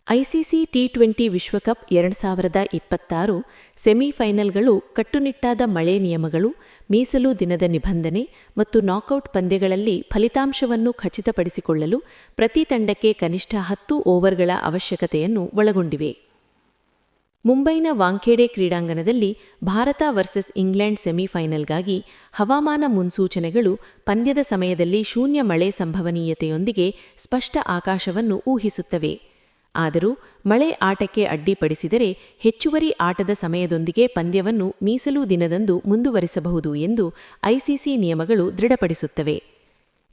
ICC T20 ವಿಶ್ವಕಪ್ 2026 ಸೆಮಿಫೈನಲ್ಗಳು ಕಟ್ಟುನಿಟ್ಟಾದ ಮಳೆ ನಿಯಮಗಳು, ಮೀಸಲು ದಿನದ ನಿಬಂಧನೆ ಮತ್ತು ನಾಕೌಟ್ ಪಂದ್ಯಗಳಲ್ಲಿ ಫಲಿತಾಂಶವನ್ನು ಖಚಿತಪಡಿಸಿಕೊಳ್ಳಲು ಪ್ರತಿ ತಂಡಕ್ಕೆ ಕನಿಷ್ಠ 10 ಓವರ್ಗಳ ಅವಶ್ಯಕತೆಯನ್ನು ಒಳಗೊಂಡಿವೆ. ಮುಂಬೈನ ವಾಂಖೇಡೆ ಕ್ರೀಡಾಂಗಣದಲ್ಲಿ ಭಾರತ ವರ್ಸಸ್ ಇಂಗ್ಲೆಂಡ್ ಸೆಮಿಫೈನಲ್ಗಾಗಿ ಹವಾಮಾನ ಮುನ್ಸೂಚನೆಗಳು ಪಂದ್ಯದ ಸಮಯದಲ್ಲಿ ಶೂನ್ಯ ಮಳೆ ಸಂಭವನೀಯತೆಯೊಂದಿಗೆ ಸ್ಪಷ್ಟ ಆಕಾಶವನ್ನು ಊಹಿಸುತ್ತವೆ. ಆದರೂ ಮಳೆ ಆಟಕ್ಕೆ ಅಡ್ಡಿಪಡಿಸಿದರೆ ಹೆಚ್ಚುವರಿ ಆಟದ ಸಮಯದೊಂದಿಗೆ ಪಂದ್ಯವನ್ನು ಮೀಸಲು ದಿನದಂದು ಮುಂದುವರಿಸಬಹುದು ಎಂದು ಐಸಿಸಿ ನಿಯಮಗಳು ದೃಢಪಡಿಸುತ್ತವೆ.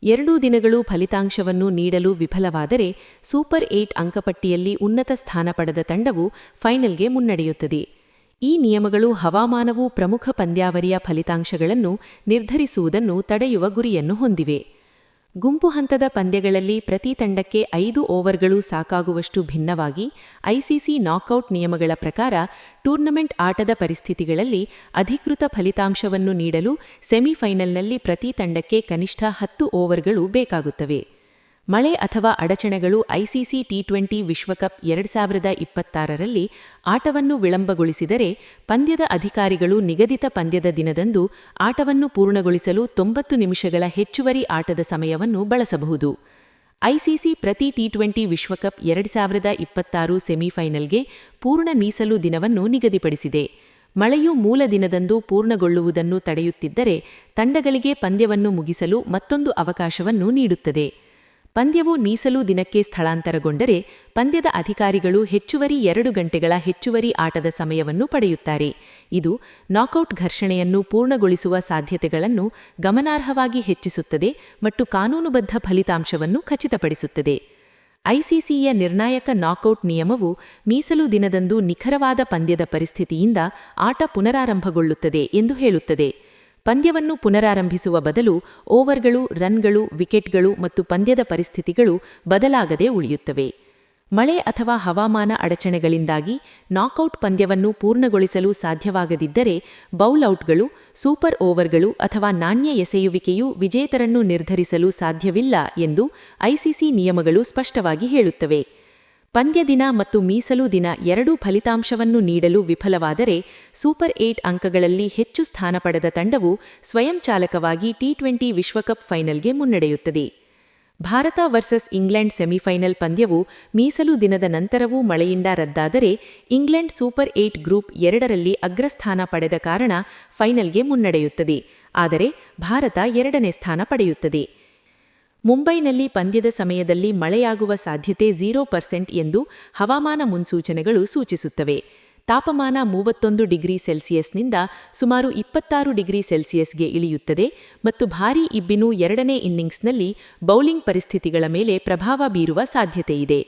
2 ದಿನಗಳು ಫಲಿತಾಂಶವನ್ನು ನೀಡಲು ವಿಫಲವಾದರೆ ಸೂಪರ್ 8 ಅಂಕಪಟ್ಟಿಯಲ್ಲಿ ಉನ್ನತ ಸ್ಥಾನ ಪಡೆದ ತಂಡವು ಫೈನಲ್ಗೆ ಮುನ್ನಡೆಯುತ್ತದೆ. ಈ ನಿಯಮಗಳು ಹವಾಮಾನವು ಪ್ರಮುಖ ಪಂದ್ಯಾವಳಿಯ ಫಲಿತಾಂಶಗಳನ್ನು ನಿರ್ಧರಿಸುವುದನ್ನು ತಡೆಯುವ ಗುರಿಯನ್ನು ಹೊಂದಿವೆ. ಗುಂಪು ಹಂತದ ಪಂದ್ಯಗಳಲ್ಲಿ ಪ್ರತಿ ತಂಡಕ್ಕೆ 5 ಓವರ್ಗಳು ಸಾಕಾಗುವಷ್ಟು ಭಿನ್ನವಾಗಿ ಐಸಿಸಿ ನಾಕೌಟ್ ನಿಯಮಗಳ ಪ್ರಕಾರ ಟೂರ್ನಮೆಂಟ್ ಆಟದ ಪರಿಸ್ಥಿತಿಗಳಲ್ಲಿ ಅಧಿಕೃತ ಫಲಿತಾಂಶವನ್ನು ನೀಡಲು ಸೆಮಿಫೈನಲ್ನಲ್ಲಿ ಪ್ರತಿ ತಂಡಕ್ಕೆ ಕನಿಷ್ಠ 10 ಓವರ್ಗಳು ಬೇಕಾಗುತ್ತವೆ. ಮಳೆ ಅಥವಾ ಅಡಚಣೆಗಳು ಐಸಿಸಿ ಟಿ20 ವಿಶ್ವಕಪ್ 2026ರಲ್ಲಿ ಆಟವನ್ನು ವಿಳಂಬಗೊಳಿಸಿದರೆ ಪಂದ್ಯದ ಅಧಿಕಾರಿಗಳು ನಿಗದಿತ ಪಂದ್ಯದ ದಿನದಂದು ಆಟವನ್ನು ಪೂರ್ಣಗೊಳಿಸಲು 90 ನಿಮಿಷಗಳ ಹೆಚ್ಚುವರಿ ಆಟದ ಸಮಯವನ್ನು ಬಳಸಬಹುದು. ಐಸಿಸಿ ಪ್ರತಿ ಟಿ20 ವಿಶ್ವಕಪ್ 2026 ಸೆಮಿಫೈನಲ್ಗೆ ಪೂರ್ಣ ಮೀಸಲು ದಿನವನ್ನು ನಿಗದಿಪಡಿಸಿದೆ. ಮಳೆಯು ಮೂಲ ದಿನದಂದು ಪೂರ್ಣಗೊಳ್ಳುವುದನ್ನು ತಡೆಯುತ್ತಿದ್ದರೆ ತಂಡಗಳಿಗೆ ಪಂದ್ಯವನ್ನು ಮುಗಿಸಲು ಮತ್ತೊಂದು ಅವಕಾಶವನ್ನು ನೀಡುತ್ತದೆ. ಪಂದ್ಯವು ಮೀಸಲು ದಿನಕ್ಕೆ ಸ್ಥಳಾಂತರಗೊಂಡರೆ ಪಂದ್ಯದ ಅಧಿಕಾರಿಗಳು ಹೆಚ್ಚುವರಿ 2 ಗಂಟೆಗಳ ಹೆಚ್ಚುವರಿ ಆಟದ ಸಮಯವನ್ನು ಪಡೆಯುತ್ತಾರೆ. ಇದು ನಾಕೌಟ್ ಘರ್ಷಣೆಯನ್ನು ಪೂರ್ಣಗೊಳಿಸುವ ಸಾಧ್ಯತೆಗಳನ್ನು ಗಮನಾರ್ಹವಾಗಿ ಹೆಚ್ಚಿಸುತ್ತದೆ ಮತ್ತು ಕಾನೂನುಬದ್ಧ ಫಲಿತಾಂಶವನ್ನು ಖಚಿತಪಡಿಸುತ್ತದೆ. ಐಸಿಸಿಯ ನಿರ್ಣಾಯಕ ನಾಕೌಟ್ ನಿಯಮವು ಮೀಸಲು ದಿನದಂದು ನಿಖರವಾದ ಪಂದ್ಯದ ಪರಿಸ್ಥಿತಿಯಿಂದ ಆಟ ಪುನರಾರಂಭಗೊಳ್ಳುತ್ತದೆ ಎಂದು ಹೇಳುತ್ತದೆ. ಪಂದ್ಯವನ್ನು ಪುನರಾರಂಭಿಸುವ ಬದಲು ಓವರ್ಗಳು, ರನ್ಗಳು, ವಿಕೆಟ್ಗಳು ಮತ್ತು ಪಂದ್ಯದ ಪರಿಸ್ಥಿತಿಗಳು ಬದಲಾಗದೆ ಉಳಿಯುತ್ತವೆ. ಮಳೆ ಅಥವಾ ಹವಾಮಾನ ಅಡಚಣೆಗಳಿಂದಾಗಿ ನಾಕೌಟ್ ಪಂದ್ಯವನ್ನು ಪೂರ್ಣಗೊಳಿಸಲು ಸಾಧ್ಯವಾಗದಿದ್ದರೆ ಬೌಲ್ಔಟ್ಗಳು, ಸೂಪರ್ ಓವರ್ಗಳು ಅಥವಾ ನಾಣ್ಯ ಎಸೆಯುವಿಕೆಯು ವಿಜೇತರನ್ನು ನಿರ್ಧರಿಸಲು ಸಾಧ್ಯವಿಲ್ಲ ಎಂದು ಐಸಿಸಿ ನಿಯಮಗಳು ಸ್ಪಷ್ಟವಾಗಿ ಹೇಳುತ್ತವೆ. ಪಂದ್ಯ ದಿನ ಮತ್ತು ಮೀಸಲು ದಿನ ಎರಡೂ ಫಲಿತಾಂಶವನ್ನು ನೀಡಲು ವಿಫಲವಾದರೆ ಸೂಪರ್ 8 ಅಂಕಗಳಲ್ಲಿ ಹೆಚ್ಚು ಸ್ಥಾನ ಪಡೆದ ತಂಡವು ಸ್ವಯಂಚಾಲಕವಾಗಿ ಟಿ20 ವಿಶ್ವಕಪ್ ಫೈನಲ್ಗೆ ಮುನ್ನಡೆಯುತ್ತದೆ. ಭಾರತ ವರ್ಸಸ್ ಇಂಗ್ಲೆಂಡ್ ಸೆಮಿಫೈನಲ್ ಪಂದ್ಯವು ಮೀಸಲು ದಿನದ ನಂತರವೂ ಮಳೆಯಿಂದ ರದ್ದಾದರೆ ಇಂಗ್ಲೆಂಡ್ ಸೂಪರ್ 8 ಗ್ರೂಪ್ 2ರಲ್ಲಿ ಅಗ್ರಸ್ಥಾನ ಪಡೆದ ಕಾರಣ ಫೈನಲ್ಗೆ ಮುನ್ನಡೆಯುತ್ತದೆ. ಆದರೆ ಭಾರತ 2ನೇ ಸ್ಥಾನ ಪಡೆಯುತ್ತದೆ. ಮುಂಬೈನಲ್ಲಿ ಪಂದ್ಯದ ಸಮಯದಲ್ಲಿ ಮಳೆಯಾಗುವ ಸಾಧ್ಯತೆ 0% ಎಂದು ಹವಾಮಾನ ಮುನ್ಸೂಚನೆಗಳು ಸೂಚಿಸುತ್ತವೆ. ತಾಪಮಾನ 31 ಡಿಗ್ರಿ ಸೆಲ್ಸಿಯಸ್ನಿಂದ ಸುಮಾರು 26 ಡಿಗ್ರಿ ಸೆಲ್ಸಿಯಸ್ಗೆ ಇಳಿಯುತ್ತದೆ ಮತ್ತು ಭಾರೀ ಇಬ್ಬಿನು 2ನೇ ಇನ್ನಿಂಗ್ಸ್ನಲ್ಲಿ ಬೌಲಿಂಗ್ ಪರಿಸ್ಥಿತಿಗಳ ಮೇಲೆ ಪ್ರಭಾವ ಬೀರುವ ಸಾಧ್ಯತೆಯಿದೆ.